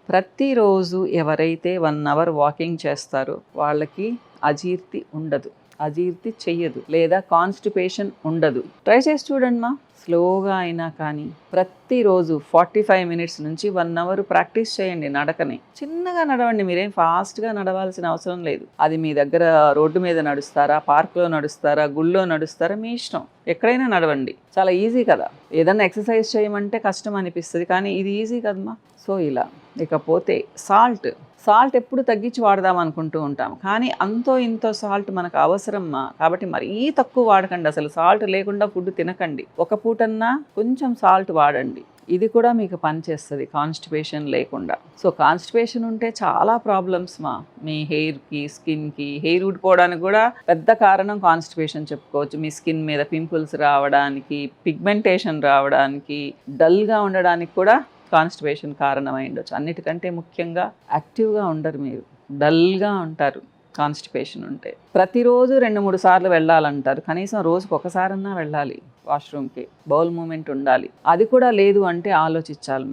ప్రతిరోజు ఎవరైతే 1 hour walking చేస్తారో వాళ్ళకి అజీర్తి ఉండదు, అజీర్తి చెయ్యదు, లేదా కాన్స్టిపేషన్ ఉండదు. ట్రై చేసి చూడండి మా. స్లోగా అయినా కానీ ప్రతిరోజు 45 మినిట్స్ నుంచి 1 అవర్ ప్రాక్టీస్ చేయండి. నడకని చిన్నగా నడవండి, మీరేం ఫాస్ట్గా నడవాల్సిన అవసరం లేదు. అది మీ దగ్గర రోడ్డు మీద నడుస్తారా, పార్క్లో నడుస్తారా, గుళ్ళో నడుస్తారా, మీ ఇష్టం. ఎక్కడైనా నడవండి, చాలా ఈజీ కదా. ఏదన్నా ఎక్సర్సైజ్ చేయమంటే కష్టం అనిపిస్తుంది, కానీ ఇది ఈజీ కదమ్మా. సో ఇలా. ఇకపోతే సాల్ట్ ఎప్పుడు తగ్గించి వాడదాం అనుకుంటూ ఉంటాం, కానీ అంతో ఇంతో సాల్ట్ మనకు అవసరమ్మా. కాబట్టి మరీ తక్కువ వాడకండి, అసలు సాల్ట్ లేకుండా ఫుడ్ తినకండి. ఒక పూటన్నా కొంచెం సాల్ట్ వాడండి. ఇది కూడా మీకు పనిచేస్తుంది కాన్స్టిపేషన్ లేకుండా. సో కాన్స్టిపేషన్ ఉంటే చాలా ప్రాబ్లమ్స్ మా. మీ హెయిర్కి, స్కిన్కి, హెయిర్ ఊడిపోవడానికి కూడా పెద్ద కారణం కాన్స్టిపేషన్ చెప్పుకోవచ్చు. మీ స్కిన్ మీద పింపుల్స్ రావడానికి, పిగ్మెంటేషన్ రావడానికి, డల్గా ఉండడానికి కూడా కాన్స్టిపేషన్ కారణమై ఉండొచ్చు. అన్నిటికంటే ముఖ్యంగా యాక్టివ్గా ఉండరు, మీరు డల్గా ఉంటారు కాన్స్టిపేషన్ ఉంటే. ప్రతిరోజు 2-3 సార్లు వెళ్ళాలంటారు, కనీసం రోజుకు ఒకసారన్నా వెళ్ళాలి వాష్రూమ్కి. బౌల్ మూమెంట్ ఉండాలి. అది కూడా లేదు అంటే ఆలోచించాలి.